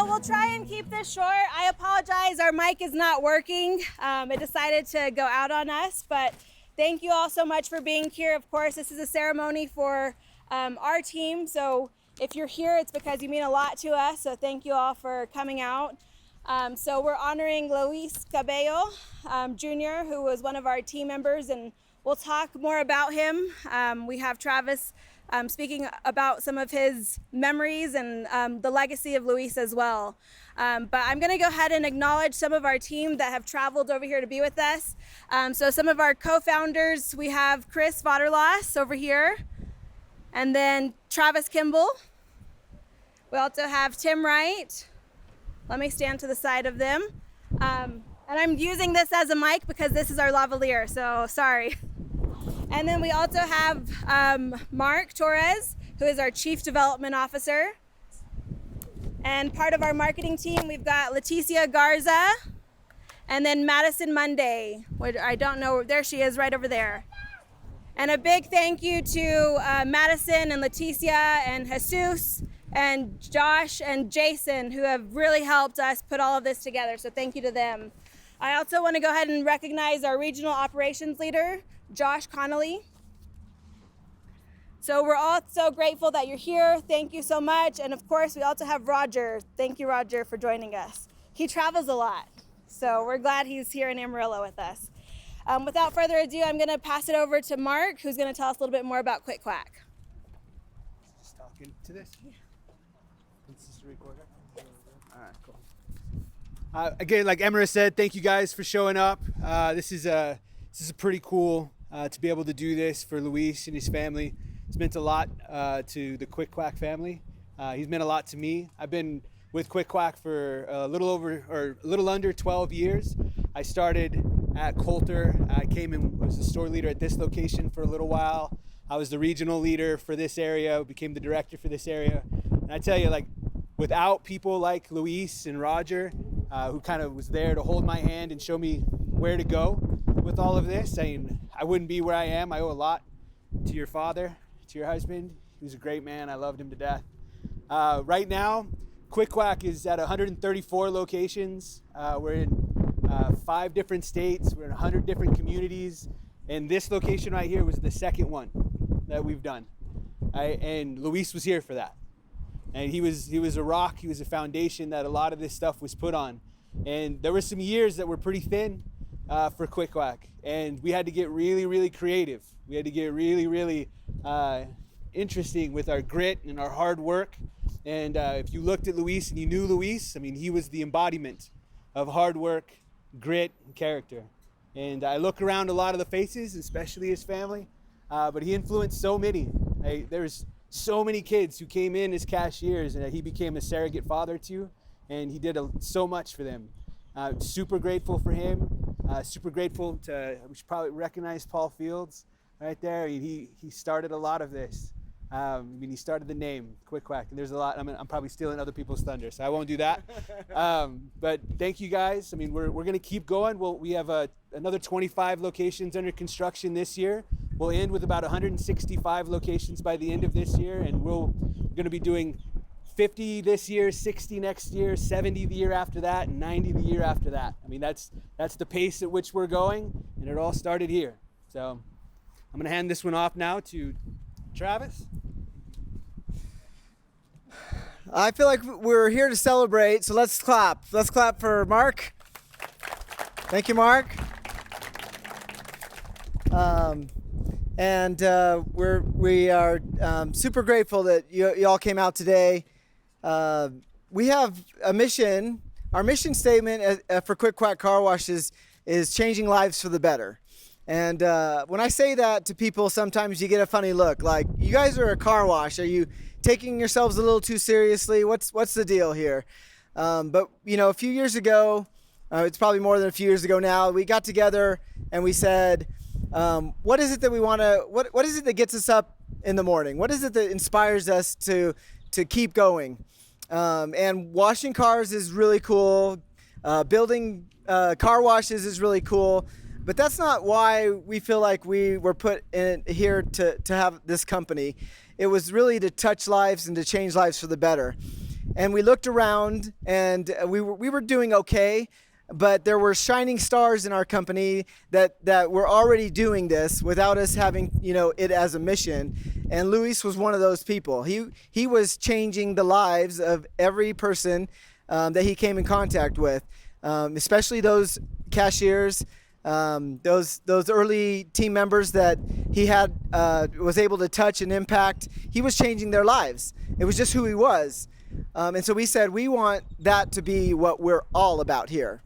We'll try and keep this short. I apologize, our mic is not working. It decided to go out on us, but thank you all so much for being here. Of course, this is a ceremony for our team, so if you're here, it's because you mean a lot to us, so thank you all for coming out. So we're honoring Luis Cabello Jr., who was one of our team members, and we'll talk more about him. We have Travis speaking about some of his memories and the legacy of Luis as well. But I'm going to go ahead and acknowledge some of our team that have traveled over here to be with us. So some of our co-founders, we have Chris Vaterlas over here, and then Travis Kimball. We also have Tim Wright. Let me stand to the side of them. And I'm using this as a mic because this is our lavalier, so sorry. And then we also have Mark Torres, who is our Chief Development Officer. And part of our marketing team, we've got Leticia Garza, and then Madison Monday, which I don't know, there she is right over there. And a big thank you to Madison and Leticia and Jesus and Josh and Jason, who have really helped us put all of this together, so thank you to them. I also want to go ahead and recognize our regional operations leader, Josh Connolly. So we're all so grateful that you're here. Thank you so much. And of course, we also have Roger. Thank you, Roger, for joining us. He travels a lot, so we're glad he's here in Amarillo with us. Without further ado, I'm going to pass it over to Mark, who's going to tell us a little bit more about Quack. Just talking to this? Yeah. Is this a recorder? All right, cool. Again, like Emma said, thank you guys for showing up. This is a pretty cool to be able to do this for Luis and his family. It's meant a lot to the Quack family. He's meant a lot to me. I've been with Quack for a little under 12 years. I started at Coulter. I came and was the store leader at this location for a little while. I was the regional leader for this area, became the director for this area. And I tell you, like, without people like Luis and Roger, who kind of was there to hold my hand and show me where to go with all of this, I wouldn't be where I am. I owe a lot to your father, to your husband. He was a great man. I loved him to death. Right now, Quack is at 134 locations. We're in 5 different states. We're in 100 different communities. And this location right here was the second one that we've done. And Luis was here for that. And he was a rock. He was a foundation that a lot of this stuff was put on. And there were some years that were pretty thin for Quack. And we had to get really, really creative. We had to get really, really interesting with our grit and our hard work. And if you looked at Luis and you knew Luis, I mean, he was the embodiment of hard work, grit, and character. And I look around a lot of the faces, especially his family, but he influenced so many. There's so many kids who came in as cashiers and he became a surrogate father to, and he did so much for them. Super grateful for him. Super grateful we should probably recognize Paul Fields right there. He started a lot of this. He started the name Quack, and there's a lot. I'm probably stealing other people's thunder, so I won't do that. But thank you guys. We're going to keep going. We have another 25 locations under construction this year. We'll end with about 165 locations by the end of this year, and we're going to be doing 50 this year, 60 next year, 70 the year after that, and 90 the year after that. That's the pace at which we're going, and it all started here. So I'm going to hand this one off now to Travis. I feel like we're here to celebrate, so let's clap. Let's clap for Mark. Thank you, Mark. We are super grateful that you all came out today. We have a mission. Our mission statement for Quack Car Wash is changing lives for the better. And when I say that to people, sometimes you get a funny look. Like, you guys are a car wash. Are you taking yourselves a little too seriously? What's the deal here? But a few years ago, it's probably more than a few years ago now, we got together and we said, what is it that we want to? What is it that gets us up in the morning? What is it that inspires us to keep going? And washing cars is really cool. Building car washes is really cool, but that's not why we feel like we were put in here to have this company. It was really to touch lives and to change lives for the better. And we looked around, and we were doing okay, but there were shining stars in our company that were already doing this without us having, it as a mission. And Luis was one of those people. He was changing the lives of every person that he came in contact with, especially those cashiers, those early team members that he was able to touch and impact. He was changing their lives. It was just who he was. And so we said, we want that to be what we're all about here.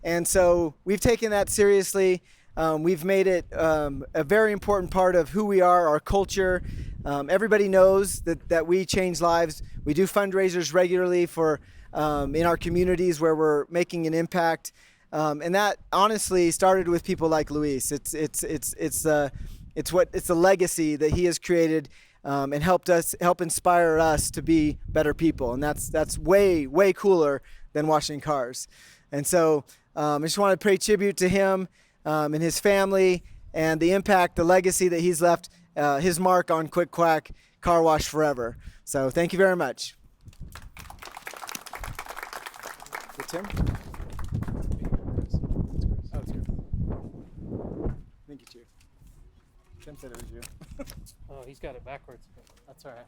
And so we've taken that seriously. We've made it a very important part of who we are, our culture. Everybody knows that we change lives. We do fundraisers regularly for in our communities where we're making an impact. And that honestly started with people like Luis. It's a legacy that he has created. And help inspire us to be better people, and that's way cooler than washing cars. And so I just want to pay tribute to him and his family and the impact, the legacy that he's left, his mark on Quick Quack Car Wash forever. So thank you very much. Hey, Tim. Oh, it's good. Thank you, Chief. Tim said it was you. Oh, he's got it backwards. That's all right.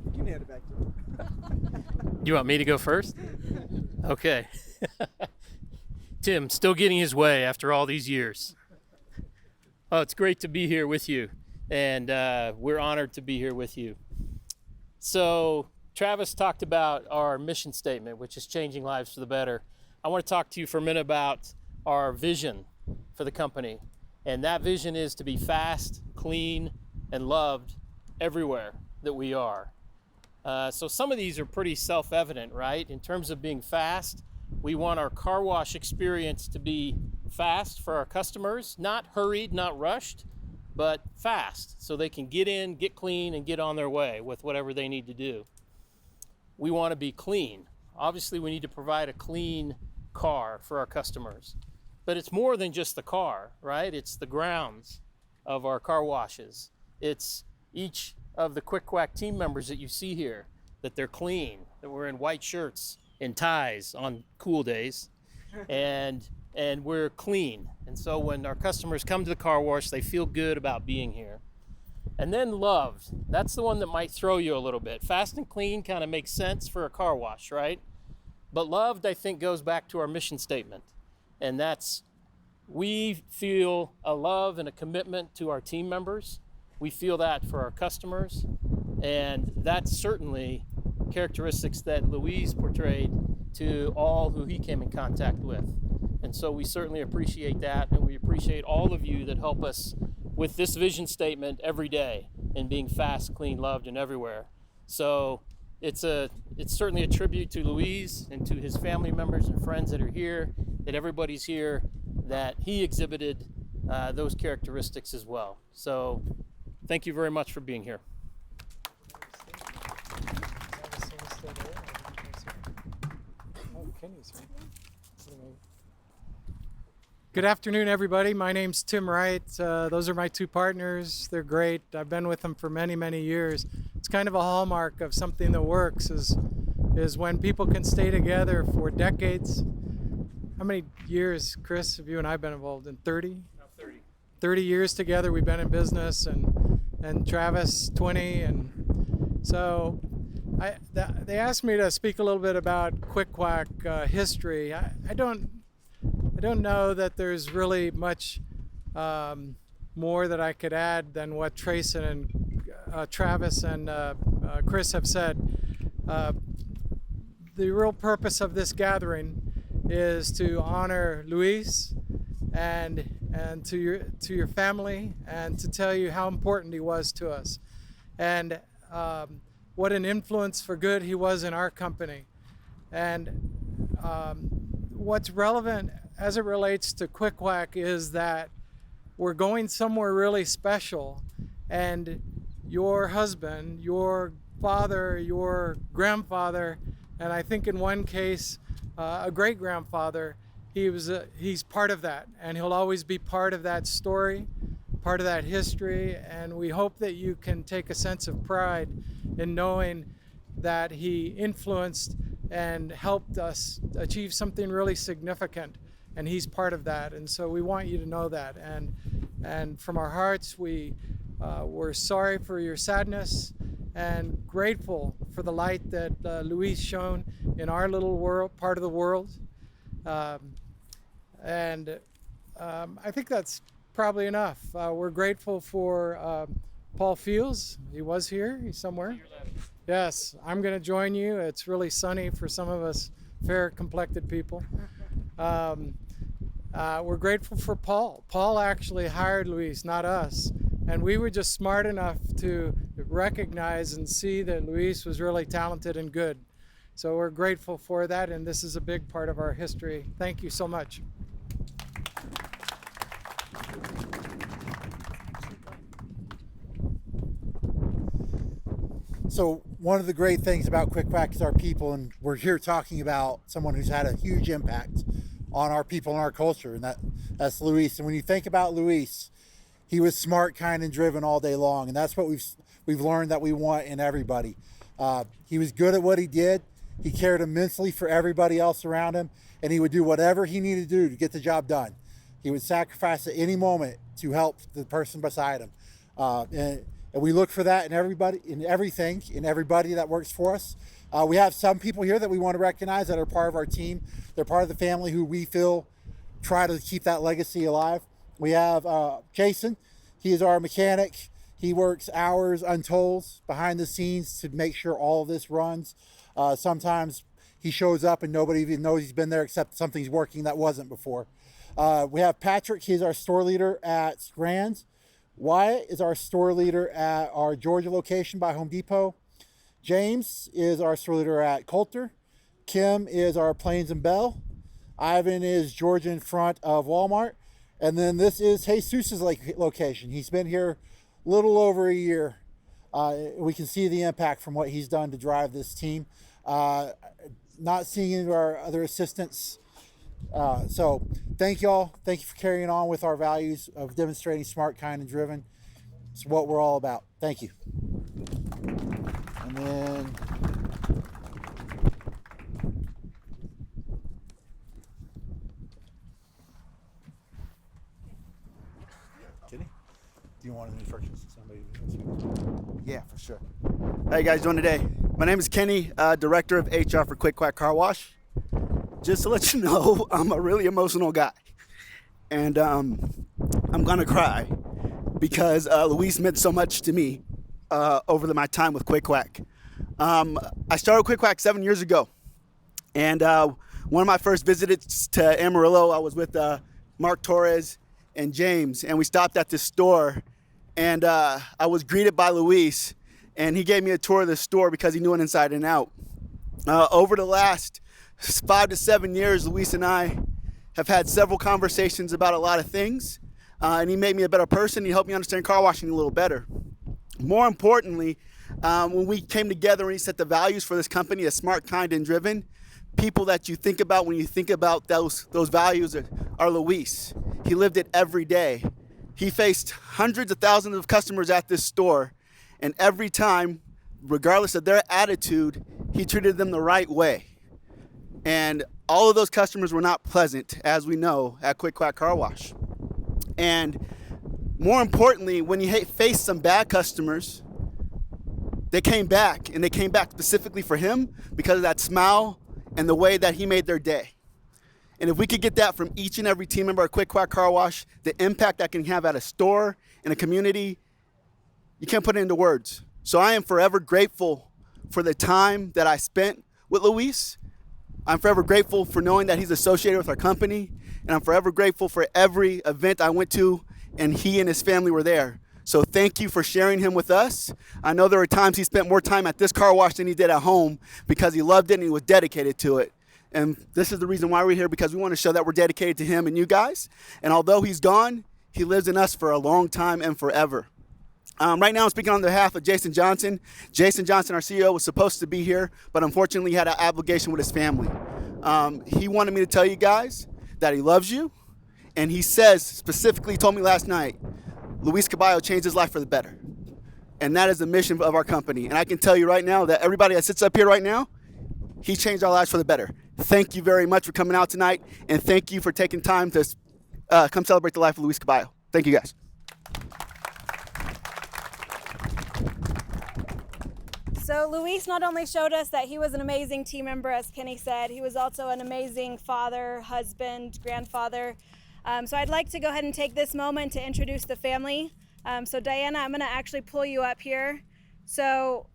You can hand it back to him. You want me to go first? Okay. Tim, still getting his way after all these years. Oh, it's great to be here with you, and we're honored to be here with you. So, Travis talked about our mission statement, which is changing lives for the better. I want to talk to you for a minute about our vision for the company. And that vision is to be fast, clean, and loved everywhere that we are. So some of these are pretty self-evident, right? In terms of being fast, we want our car wash experience to be fast for our customers, not hurried, not rushed, but fast, so they can get in, get clean, and get on their way with whatever they need to do. We want to be clean. Obviously, we need to provide a clean car for our customers. But it's more than just the car, right? It's the grounds of our car washes. It's each of the Quick Quack team members that you see here, that they're clean, that we're in white shirts and ties on cool days, and we're clean. And so when our customers come to the car wash, they feel good about being here. And then loved. That's the one that might throw you a little bit. Fast and clean kind of makes sense for a car wash, right? But loved, I think, goes back to our mission statement. And that's, we feel a love and a commitment to our team members. We feel that for our customers. And that's certainly characteristics that Louise portrayed to all who he came in contact with. And so we certainly appreciate that. And we appreciate all of you that help us with this vision statement every day and being fast, clean, loved, and everywhere. So it's certainly a tribute to Louise and to his family members and friends that are here, that everybody's here, that he exhibited those characteristics as well. So thank you very much for being here. Good afternoon, everybody. My name's Tim Wright. Those are my two partners. They're great. I've been with them for many, many years. It's kind of a hallmark of something that works is when people can stay together for decades. How many years, Chris, have you and I been involved in? 30? 30 years together we've been in business, and Travis 20. And so they asked me to speak a little bit about Quick Quack history. I don't know that there's really much more that I could add than what Trace and Travis and Chris have said. The real purpose of this gathering is to honor Luis and to your family, and to tell you how important he was to us, and what an influence for good he was in our company. And what's relevant as it relates to Quick Quack is that we're going somewhere really special, and your husband, your father, your grandfather, and I think in one case a great grandfather, he's part of that, and he'll always be part of that story, part of that history. And we hope that you can take a sense of pride in knowing that he influenced and helped us achieve something really significant, and he's part of that. And so we want you to know that, and from our hearts we're sorry for your sadness and grateful for the light that Luis shone in our little world, part of the world. I think that's probably enough. We're grateful for Paul Fields. He was here, he's somewhere. Yes, I'm going to join you. It's really sunny for some of us fair-complected people. We're grateful for Paul. Paul actually hired Luis, not us. And we were just smart enough to recognize and see that Luis was really talented and good. So we're grateful for that, and this is a big part of our history. Thank you so much. So one of the great things about Quack is our people, and we're here talking about someone who's had a huge impact on our people and our culture, and that's Luis. And when you think about Luis, he was smart, kind, and driven all day long, and that's what we've learned that we want in everybody. He was good at what he did. He cared immensely for everybody else around him, and he would do whatever he needed to do to get the job done. He would sacrifice at any moment to help the person beside him. And we look for that in everybody, in everything, in everybody that works for us. We have some people here that we want to recognize that are part of our team. They're part of the family who we feel try to keep that legacy alive. We have Jason. He is our mechanic. He works hours untold behind the scenes to make sure all of this runs. Sometimes he shows up and nobody even knows he's been there except something's working that wasn't before. We have Patrick. He's our store leader at Grand. Wyatt is our store leader at our Georgia location by Home Depot. James is our store leader at Coulter. Kim is our Plains and Bell. Ivan is Georgia in front of Walmart. And then this is Jesus' location. He's been here a little over a year. We can see the impact from what he's done to drive this team. Not seeing any of our other assistants. So thank y'all. Thank you for carrying on with our values of demonstrating smart, kind, and driven. It's what we're all about. Thank you. And then Kenny, do you want any instructions? Yeah, for sure. How you guys doing today? My name is Kenny, Director of HR for Quack Car Wash. Just to let you know, I'm a really emotional guy. And I'm gonna cry because Luis meant so much to me over my time with Quack. I started Quack 7 years ago. And one of my first visits to Amarillo, I was with Mark Torres and James, and we stopped at this store. And I was greeted by Luis, and he gave me a tour of the store because he knew it inside and out. Over the last 5 to 7 years, Luis and I have had several conversations about a lot of things, and he made me a better person. He helped me understand car washing a little better. More importantly, when we came together and he set the values for this company as smart, kind, and driven, people that you think about when you think about those values are Luis. He lived it every day. He faced hundreds of thousands of customers at this store, and every time, regardless of their attitude, he treated them the right way. And all of those customers were not pleasant, as we know, at Quack Car Wash. And more importantly, when he faced some bad customers, they came back, and they came back specifically for him because of that smile and the way that he made their day. And if we could get that from each and every team member at Quack Car Wash, the impact that can have at a store, in a community, you can't put it into words. So I am forever grateful for the time that I spent with Luis. I'm forever grateful for knowing that he's associated with our company. And I'm forever grateful for every event I went to and he and his family were there. So thank you for sharing him with us. I know there were times he spent more time at this car wash than he did at home because he loved it and he was dedicated to it. And this is the reason why we're here, because we want to show that we're dedicated to him and you guys. And although he's gone, he lives in us for a long time and forever. Right now I'm speaking on behalf of Jason Johnson. Jason Johnson, our CEO, was supposed to be here, but unfortunately he had an obligation with his family. He wanted me to tell you guys that he loves you, and he says, specifically told me last night, Luis Caballo changed his life for the better. And that is the mission of our company. And I can tell you right now that everybody that sits up here right now, he changed our lives for the better. Thank you very much for coming out tonight, and thank you for taking time to come celebrate the life of Luis Caballo. Thank you, guys. So Luis not only showed us that he was an amazing team member, as Kenny said, he was also an amazing father, husband, grandfather. So I'd like to go ahead and take this moment to introduce the family. So Diana, I'm gonna actually pull you up here. So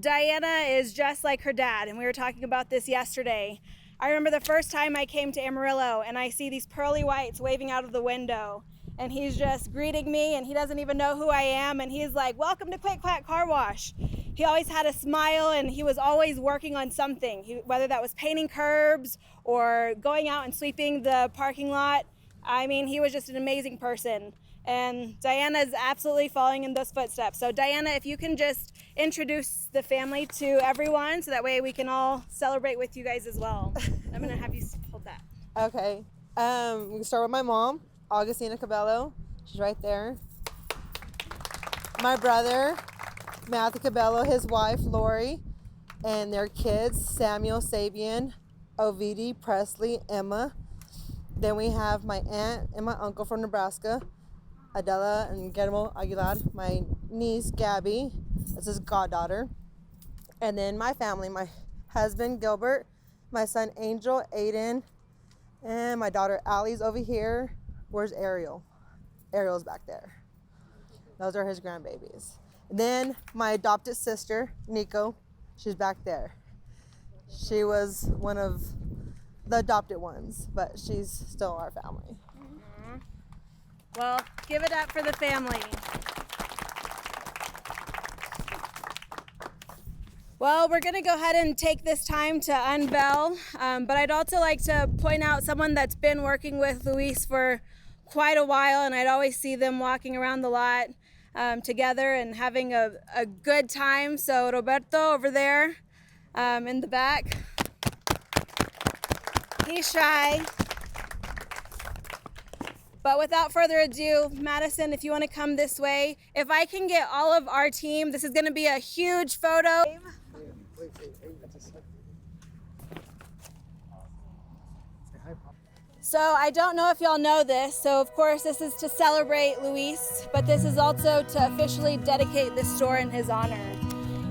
Diana is just like her dad, and we were talking about this yesterday. I remember the first time I came to Amarillo and I see these pearly whites waving out of the window, and he's just greeting me, and he doesn't even know who I am, and he's like, "Welcome to Quack Quack Car Wash." He always had a smile, and he was always working on something, whether that was painting curbs or going out and sweeping the parking lot. I mean, he was just an amazing person. And Diana is absolutely following in those footsteps. So Diana, if you can just introduce the family to everyone, so that way we can all celebrate with you guys as well. I'm gonna have you hold that. Okay. We can start with my mom, Augustina Cabello. She's right there. My brother, Matthew Cabello, his wife, Lori, and their kids, Samuel, Sabian, Ovidi, Presley, Emma. Then we have my aunt and my uncle from Nebraska, Adela and Guillermo Aguilar, my niece, Gabby, that's his goddaughter. And then my family, my husband, Gilbert, my son, Angel, Aiden, and my daughter, Allie's over here. Where's Ariel? Ariel's back there. Those are his grandbabies. And then my adopted sister, Nico, she's back there. She was one of the adopted ones, but she's still our family. Well, give it up for the family. Well, we're gonna go ahead and take this time to unveil, but I'd also like to point out someone that's been working with Luis for quite a while, and I'd always see them walking around the lot together and having a good time. So Roberto over there in the back, he's shy. But without further ado, Madison, if you want to come this way, if I can get all of our team, this is going to be a huge photo. So I don't know if y'all know this, so of course this is to celebrate Luis, but this is also to officially dedicate this store in his honor.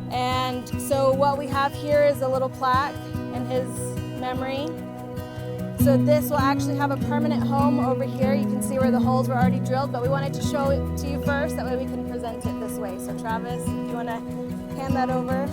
And so what we have here is a little plaque in his memory. So this will actually have a permanent home over here. You can see where the holes were already drilled, but we wanted to show it to you first, that way we can present it this way. So Travis, if you want to hand that over.